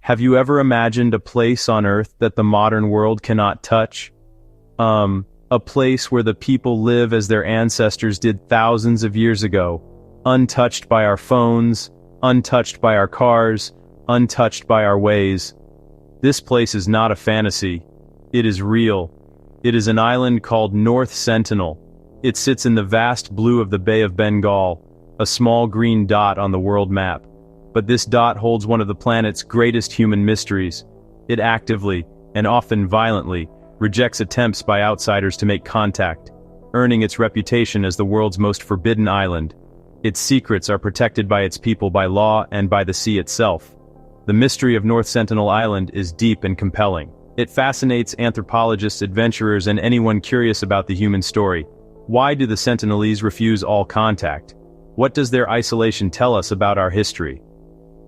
Have you ever imagined a place on Earth that the modern world cannot touch? A place where the people live as their ancestors did thousands of years ago, untouched by our phones, untouched by our cars, untouched by our ways. This place is not a fantasy. It is real. It is an island called North Sentinel. It sits in the vast blue of the Bay of Bengal, a small green dot on the world map. But this dot holds one of the planet's greatest human mysteries. It actively, and often violently, rejects attempts by outsiders to make contact, earning its reputation as the world's most forbidden island. Its secrets are protected by its people by law and by the sea itself. The mystery of North Sentinel Island is deep and compelling. It fascinates anthropologists, adventurers, and anyone curious about the human story. Why do the Sentinelese refuse all contact? What does their isolation tell us about our history?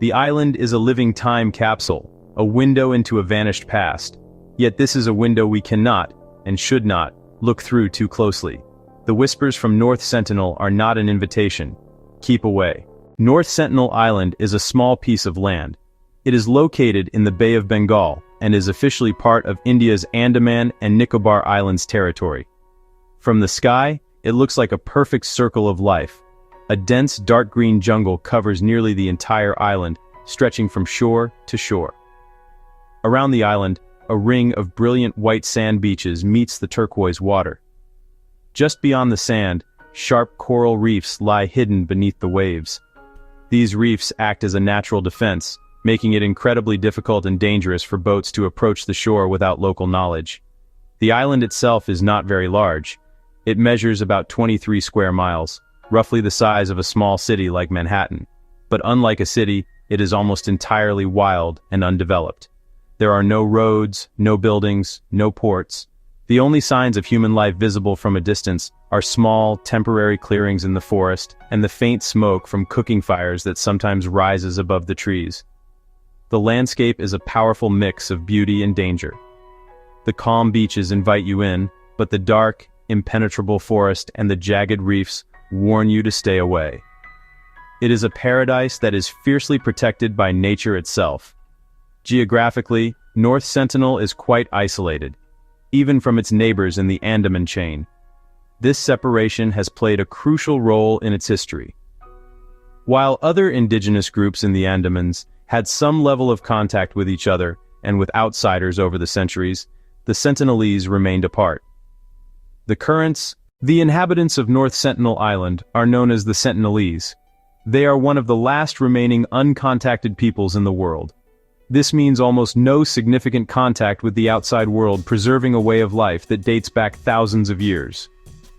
The island is a living time capsule, a window into a vanished past. Yet this is a window we cannot, and should not, look through too closely. The whispers from North Sentinel are not an invitation. Keep away. North Sentinel Island is a small piece of land. It is located in the Bay of Bengal, and is officially part of India's Andaman and Nicobar Islands territory. From the sky, it looks like a perfect circle of life. A dense dark green jungle covers nearly the entire island, stretching from shore to shore. Around the island, a ring of brilliant white sand beaches meets the turquoise water. Just beyond the sand, sharp coral reefs lie hidden beneath the waves. These reefs act as a natural defense, making it incredibly difficult and dangerous for boats to approach the shore without local knowledge. The island itself is not very large. It measures about 23 square miles, roughly the size of a small city like Manhattan. But unlike a city, it is almost entirely wild and undeveloped. There are no roads, no buildings, no ports. The only signs of human life visible from a distance are small, temporary clearings in the forest and the faint smoke from cooking fires that sometimes rises above the trees. The landscape is a powerful mix of beauty and danger. The calm beaches invite you in, but the dark, impenetrable forest and the jagged reefs warn you to stay away. It is a paradise that is fiercely protected by nature itself. Geographically, North Sentinel is quite isolated, even from its neighbors in the Andaman chain. This separation has played a crucial role in its history. While other indigenous groups in the Andamans had some level of contact with each other and with outsiders over the centuries, the Sentinelese remained apart. The inhabitants of North Sentinel Island are known as the Sentinelese. They are one of the last remaining uncontacted peoples in the world. This means almost no significant contact with the outside world, preserving a way of life that dates back thousands of years.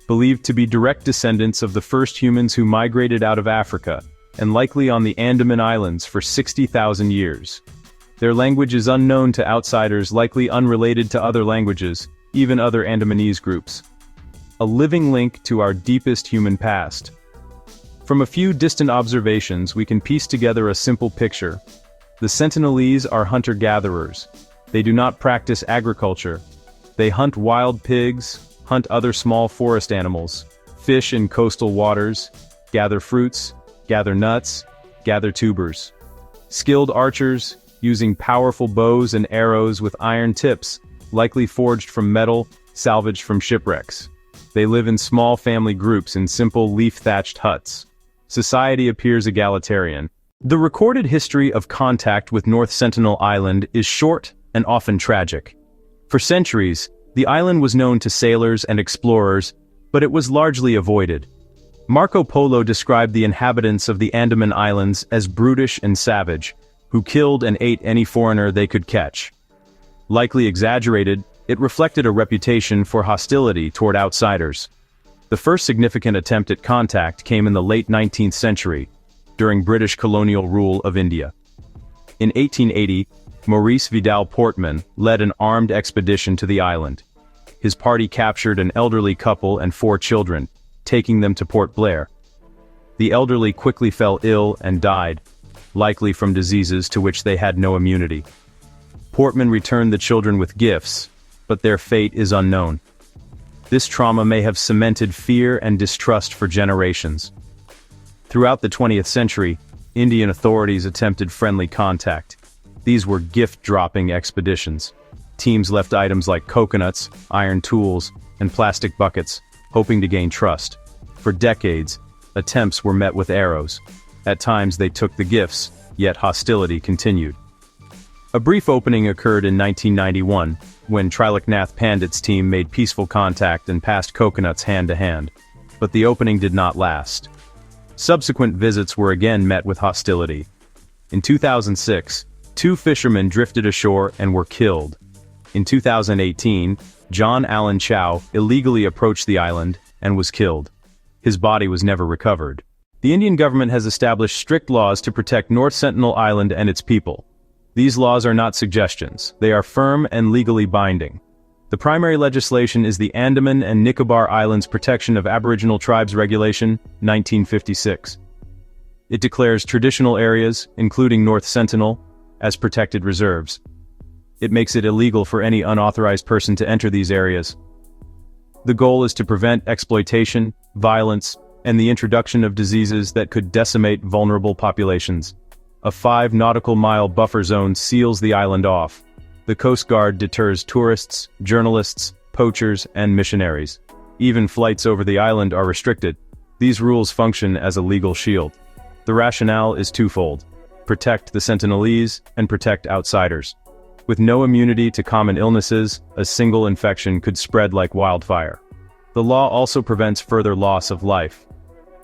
Believed to be direct descendants of the first humans who migrated out of Africa, and likely on the Andaman Islands for 60,000 years. Their language is unknown to outsiders, likely unrelated to other languages, even other Andamanese groups. A living link to our deepest human past. From a few distant observations, we can piece together a simple picture. The Sentinelese are hunter-gatherers. They do not practice agriculture. They hunt wild pigs, hunt other small forest animals, fish in coastal waters, gather fruits, gather nuts, gather tubers. Skilled archers, using powerful bows and arrows with iron tips, likely forged from metal, salvaged from shipwrecks. They live in small family groups in simple leaf-thatched huts. Society appears egalitarian. The recorded history of contact with North Sentinel Island is short and often tragic. For centuries, the island was known to sailors and explorers, but it was largely avoided. Marco Polo described the inhabitants of the Andaman Islands as brutish and savage, who killed and ate any foreigner they could catch. Likely exaggerated, it reflected a reputation for hostility toward outsiders. The first significant attempt at contact came in the late 19th century, during British colonial rule of India. In 1880, Maurice Vidal Portman led an armed expedition to the island. His party captured an elderly couple and 4 children, taking them to Port Blair. The elderly quickly fell ill and died, likely from diseases to which they had no immunity. Portman returned the children with gifts, but their fate is unknown. This trauma may have cemented fear and distrust for generations. Throughout the 20th century, Indian authorities attempted friendly contact. These were gift-dropping expeditions. Teams left items like coconuts, iron tools, and plastic buckets, hoping to gain trust. For decades, attempts were met with arrows. At times they took the gifts, yet hostility continued. A brief opening occurred in 1991, when Triloknath Pandit's team made peaceful contact and passed coconuts hand to hand. But the opening did not last. Subsequent visits were again met with hostility. In 2006, 2 fishermen drifted ashore and were killed. In 2018, John Allen Chow illegally approached the island and was killed. His body was never recovered. The Indian government has established strict laws to protect North Sentinel Island and its people. These laws are not suggestions, they are firm and legally binding. The primary legislation is the Andaman and Nicobar Islands Protection of Aboriginal Tribes Regulation, 1956. It declares traditional areas, including North Sentinel, as protected reserves. It makes it illegal for any unauthorized person to enter these areas. The goal is to prevent exploitation, violence, and the introduction of diseases that could decimate vulnerable populations. A 5 nautical mile buffer zone seals the island off. The Coast Guard deters tourists, journalists, poachers, and missionaries. Even flights over the island are restricted. These rules function as a legal shield. The rationale is twofold: protect the Sentinelese and protect outsiders. With no immunity to common illnesses, a single infection could spread like wildfire. The law also prevents further loss of life.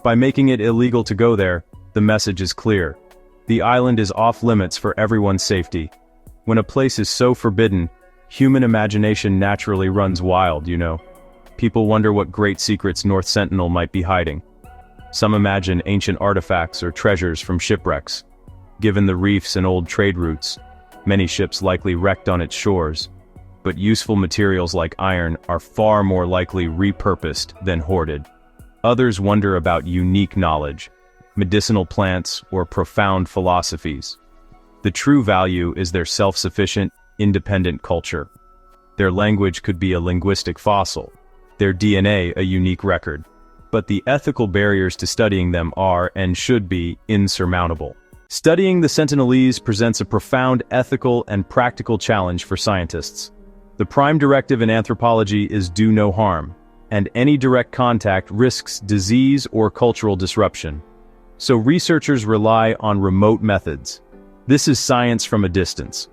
By making it illegal to go there, the message is clear. The island is off limits for everyone's safety. When a place is so forbidden, human imagination naturally runs wild, you know. People wonder what great secrets North Sentinel might be hiding. Some imagine ancient artifacts or treasures from shipwrecks. Given the reefs and old trade routes, many ships likely wrecked on its shores. But useful materials like iron are far more likely repurposed than hoarded. Others wonder about unique knowledge, medicinal plants, or profound philosophies. The true value is their self-sufficient, independent culture. Their language could be a linguistic fossil, their DNA a unique record. But the ethical barriers to studying them are, and should be, insurmountable. Studying the Sentinelese presents a profound ethical and practical challenge for scientists. The prime directive in anthropology is do no harm, and any direct contact risks disease or cultural disruption. So researchers rely on remote methods. This is science from a distance,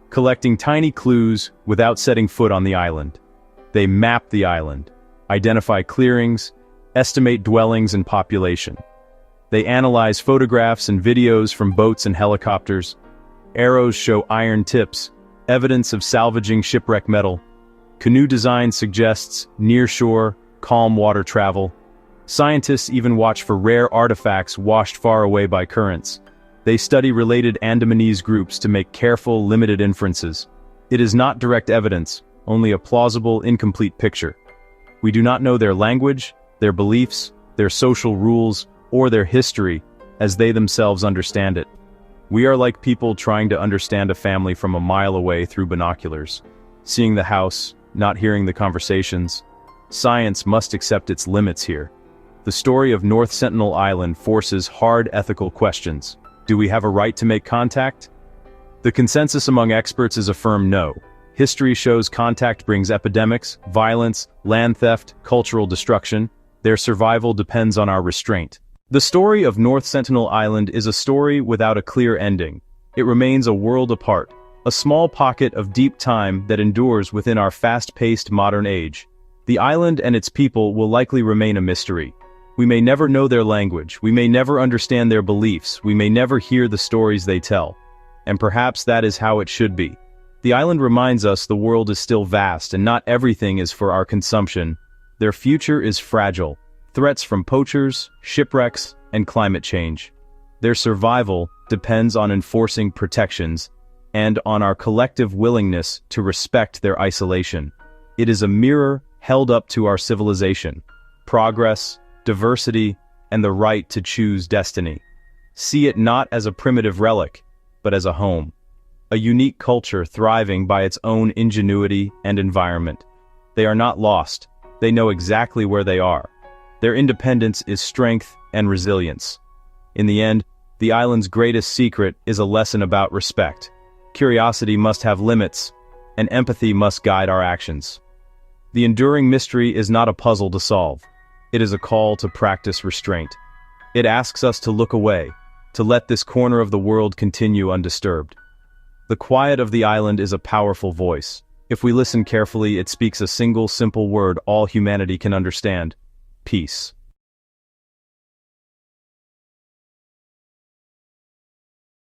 collecting tiny clues without setting foot on the island. They map the island, identify clearings, estimate dwellings and population. They analyze photographs and videos from boats and helicopters. Arrows show iron tips, evidence of salvaging shipwreck metal. Canoe design suggests near-shore, calm water travel. Scientists even watch for rare artifacts washed far away by currents. They study related Andamanese groups to make careful, limited inferences. It is not direct evidence, only a plausible, incomplete picture. We do not know their language, their beliefs, their social rules, or their history, as they themselves understand it. We are like people trying to understand a family from a mile away through binoculars, seeing the house, not hearing the conversations. Science must accept its limits here. The story of North Sentinel Island forces hard ethical questions. Do we have a right to make contact? The consensus among experts is a firm no. History shows contact brings epidemics, violence, land theft, cultural destruction. Their survival depends on our restraint. The story of North Sentinel Island is a story without a clear ending. It remains a world apart, a small pocket of deep time that endures within our fast-paced modern age. The island and its people will likely remain a mystery. We may never know their language, we may never understand their beliefs, we may never hear the stories they tell. And perhaps that is how it should be. The island reminds us the world is still vast and not everything is for our consumption. Their future is fragile. Threats from poachers, shipwrecks, and climate change. Their survival depends on enforcing protections and on our collective willingness to respect their isolation. It is a mirror held up to our civilization, progress, diversity, and the right to choose destiny. See it not as a primitive relic, but as a home. A unique culture thriving by its own ingenuity and environment. They are not lost. They know exactly where they are. Their independence is strength and resilience. In the end, the island's greatest secret is a lesson about respect, curiosity must have limits, and empathy must guide our actions. The enduring mystery is not a puzzle to solve. It is a call to practice restraint. It asks us to look away, to let this corner of the world continue undisturbed. The quiet of the island is a powerful voice. If we listen carefully, it speaks a single simple word all humanity can understand: peace.